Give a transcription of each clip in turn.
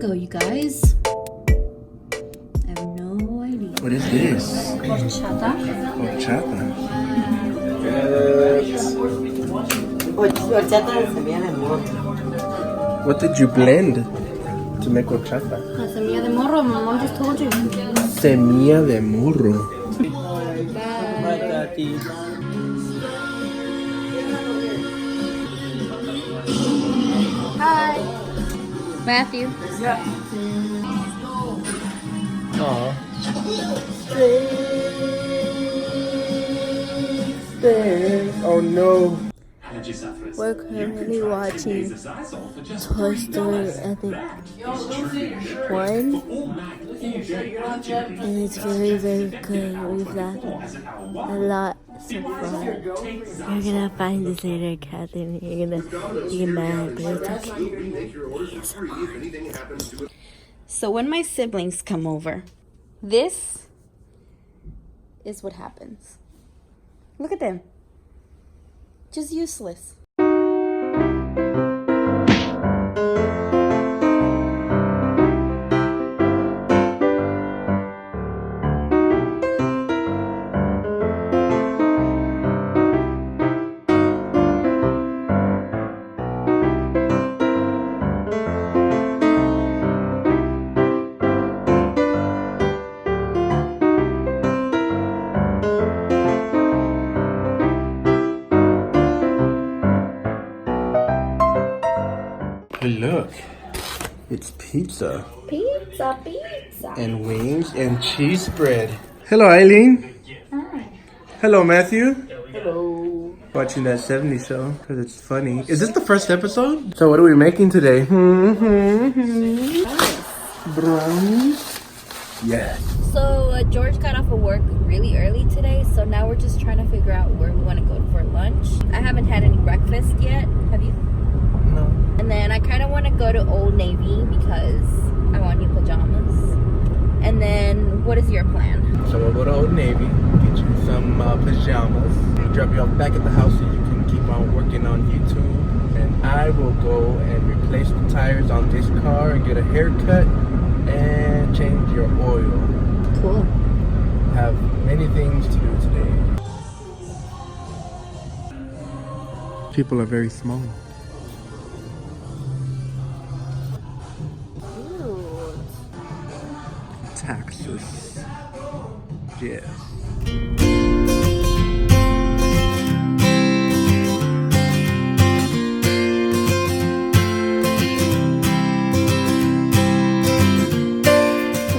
mango, you guys. I have no idea. What is this? Horchata. Horchata. What did you blend to make horchata? La semilla de morro, my mom just told you. Semilla de morro. Hi. Matthew. Yeah. Aww. Oh no. We're currently watching Toy Story, I think, 1. And it's very, very good. We've laughed a lot so far. You're gonna find this later, Catherine. You're gonna get mad, but it's okay. ASMR. So when my siblings come over, this is what happens. Look at them. Just useless. Look, it's pizza. Pizza, pizza. And wings and cheese bread. Hello, Eileen. Hi. Hello, Matthew. Hello. Watching that 70s show because it's funny. Is this the first episode? So what are we making today? Brownies. Yes. So George got off of work really early today, so now we're just trying to figure out where we want to go for lunch. I haven't had any breakfast yet. Have you? No. And then I kind of want to go to Old Navy because I want new pajamas. And then what is your plan? So we'll go to Old Navy, get you some pajamas. We'll drop you off back at the house so you can keep on working on YouTube. And I will go and replace the tires on this car and get a haircut and change your oil. Cool. Have many things to do today. People are very small. Taxes. Yes.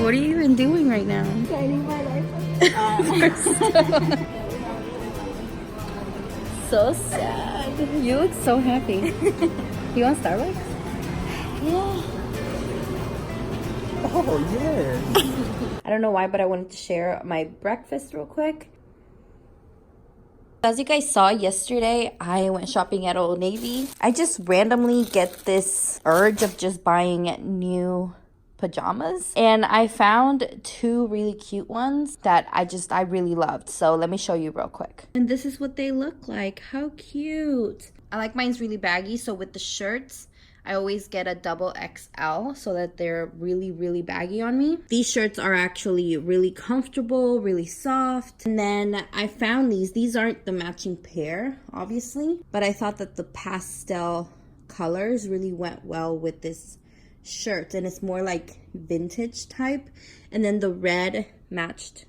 What are you even doing right now? Lighting my life. So sad. You look so happy. You want Starbucks? Yeah. Oh, yeah. I don't know why, but I wanted to share my breakfast real quick. As you guys saw yesterday, I went shopping at Old Navy. I just randomly get this urge of just buying new pajamas. And I found 2 really cute ones that I really loved. So let me show you real quick. And this is what they look like. How cute. I like mine's really baggy. So with the shirts, I always get a double XL so that they're really, really baggy on me. These shirts are actually really comfortable, really soft. And then I found these. These aren't the matching pair, obviously. But I thought that the pastel colors really went well with this shirt. And it's more like vintage type. And then the red matched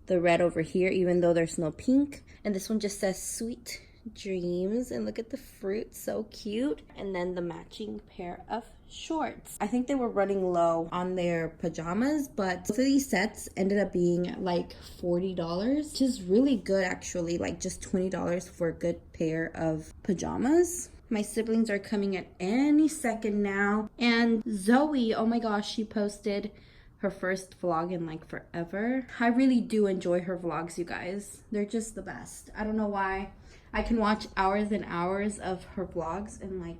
the red over here, even though there's no pink. And this one just says Sweet Dreams, and look at the fruit, so cute. And then the matching pair of shorts. I think they were running low on their pajamas, but both of these sets ended up being like $40, which is really good actually, like just $20 for a good pair of pajamas. My siblings are coming at any second now, and Zoe, oh my gosh, she posted her first vlog in like forever. I really do enjoy her vlogs, you guys. They're just the best. I don't know why. I can watch hours and hours of her vlogs and like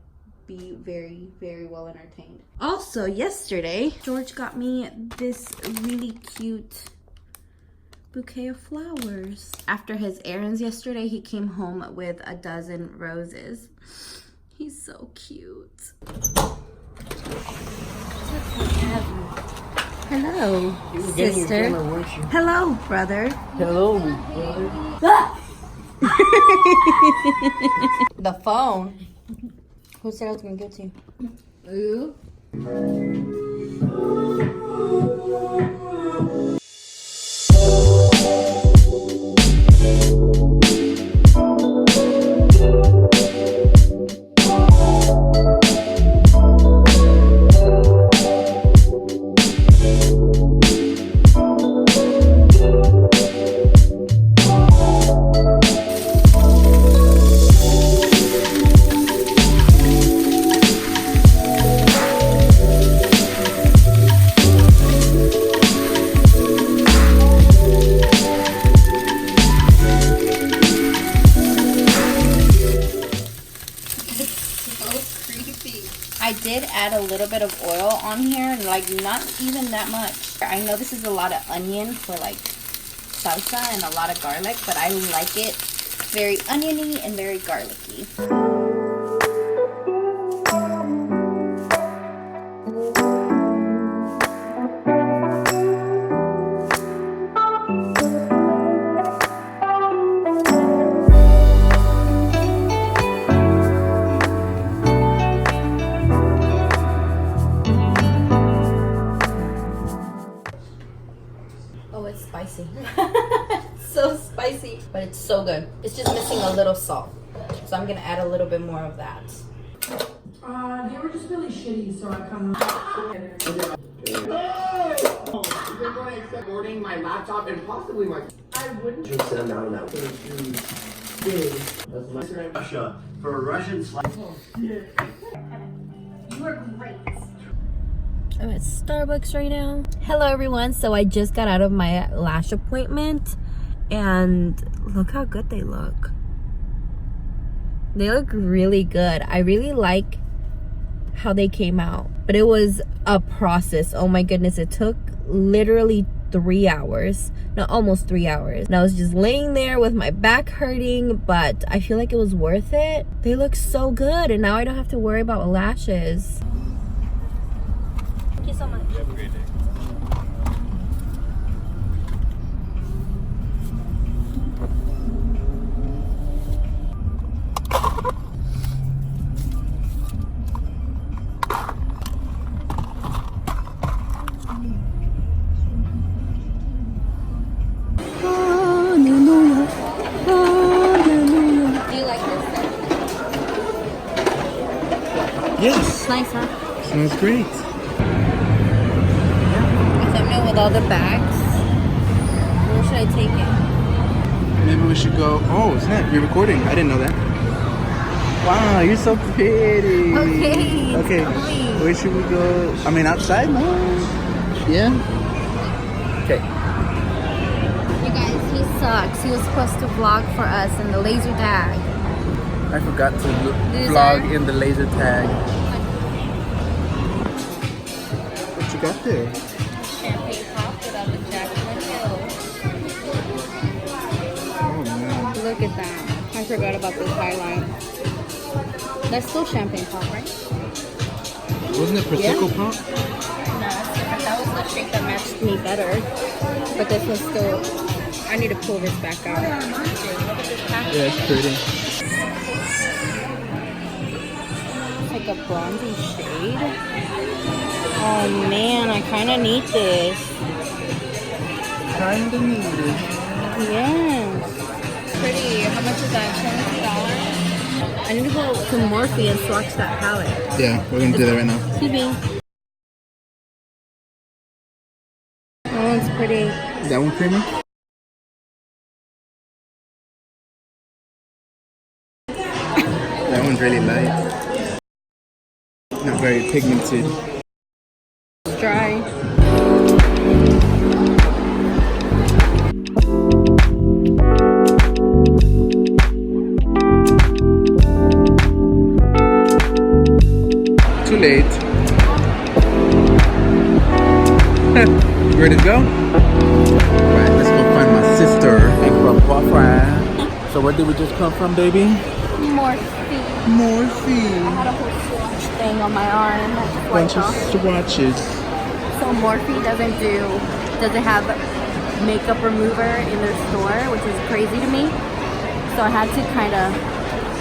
be very, very well entertained. Also, yesterday, George got me this really cute bouquet of flowers. After his errands yesterday, he came home with a dozen roses. He's so cute. Hello, You were getting your sister. camera, weren't you? Hello, brother. Hello, brother. The phone. Who said I was gonna give it to you? Ooh. I did add a little bit of oil on here, like not even that much. I know this is a lot of onion for like salsa and a lot of garlic, but I like it very oniony and very garlicky. Oh, it's spicy. It's so spicy, but it's so good. It's just missing a little salt. So I'm gonna add a little bit more of that. They were just really shitty, so I kind of. You're going to accept boarding my laptop and possibly my. I wouldn't. Just sit down now. That's my Russia for a Russian slice. You are great. I'm at Starbucks right now. Hello everyone. So I just got out of my lash appointment and look how good they look. They look really good. I really like how they came out, but it was a process. Oh my goodness, it took literally 3 hours. No, almost 3 hours. And I was just laying there with my back hurting, but I feel like it was worth it. They look so good, and now I don't have to worry about lashes. Thank you so much. Have a great day. Do you like this? Yes, It's nice, huh? smells great. Except now with all the bags. Where should I take it? Maybe we should go. Oh, snap! You're recording. I didn't know that. Wow, you're so pretty. Okay, Okay. tell me. Where should we go? I mean, outside? No. Yeah. Okay. You guys, he sucks. He was supposed to vlog for us in the laser tag. I forgot to Loser. vlog in the laser tag. What you got there? Champagne pop without the Jack Hill. Oh man. Look at that. I forgot about this highlight. That's still champagne pop, right? Wasn't it Prosecco pop? No, that's different. That was the shake that matched me better. But this was still... I need to pull this back out. Look at this package. Yeah, it's pretty. It's like a bronzy shade. Oh man, I kind of need this. Kinda needed. Yes. Pretty. How much is that? $70? I need to go to Morphe and swatch that palette. Yeah, we're gonna do that right now. TV. That one's pretty. Is that one creamy? That one's really light. Not very pigmented. It's dry. Too late. You ready to go? Alright, let's go find my sister. So where did we just come from, baby? Morphe. Morphe. I had a whole swatch thing on my arm. I just Bunch wiped of off. swatches. So Morphe doesn't have makeup remover in their store, which is crazy to me. So I had to kind of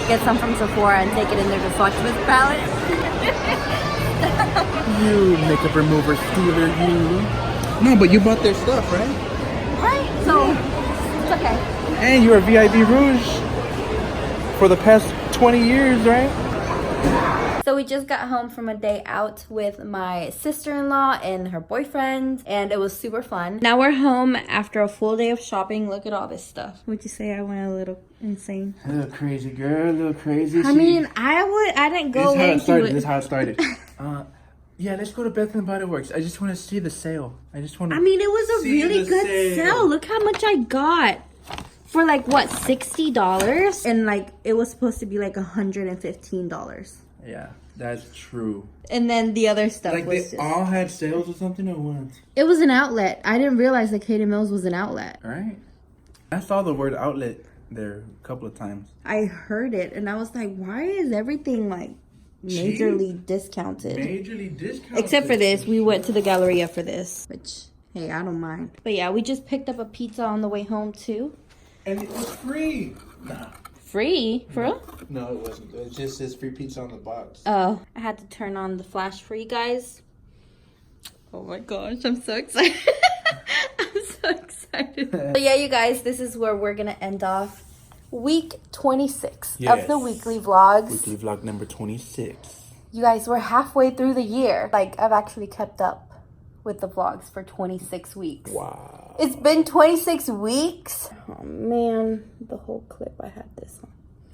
get some from Sephora and take it in there to swatch this palette. You makeup remover stealer, you. No, but you bought their stuff, right? Right? So it's okay. And you're a VIB Rouge for the past 20 years, right? So we just got home from a day out with my sister-in-law and her boyfriend, and it was super fun. Now we're home after a full day of shopping. Look at all this stuff. Would you say I went a little insane? A little crazy, girl. A little crazy. I mean, I didn't go into it. This is how it started. Yeah, let's go to Bath and Body Works. I just want to see the sale. I just want to. I mean, it was a see really the good sale. sale. Look how much I got for like what, $60, and like it was supposed to be like $115. Yeah, that's true. And then the other stuff Like was they just. all had sales or something or what? It was an outlet. I didn't realize that Katie Mills was an outlet. Right. I saw the word outlet there a couple of times. I heard it and I was like, why is everything like majorly discounted? Majorly discounted. Except for this. We went to the Galleria for this, which, hey, I don't mind. But yeah, we just picked up a pizza on the way home too. And it was free. Nah. Free? For real? No, it wasn't. It just says free pizza on the box. Oh, I had to turn on the flash for you guys. Oh my gosh, I'm so excited. I'm so excited. But yeah, you guys, this is where we're gonna end off week 26 of the weekly vlogs. Weekly vlog number 26. You guys, we're halfway through the year. Like, I've actually kept up with the vlogs for 26 weeks. Wow. It's been 26 weeks. Oh man, the whole clip I had this on.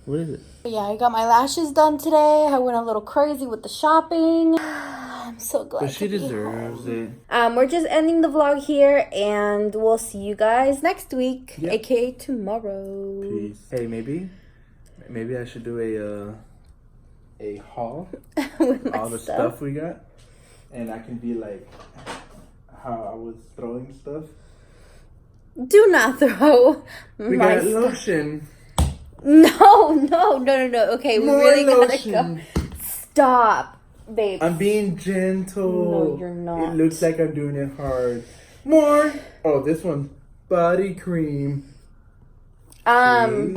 What is it? But yeah, I got my lashes done today. I went a little crazy with the shopping. I'm so glad. But she to be deserves home. it. We're just ending the vlog here, and we'll see you guys next week, Yep. aka tomorrow. Peace. Hey, maybe I should do a haul. With my All the stuff we got, and I can be like how I was throwing stuff. Do not throw We my got stuff. lotion. No. Okay, we More really lotion. gotta go. Stop, babe. I'm being gentle. No, you're not. It looks like I'm doing it hard. More. Oh, this one's body cream. See?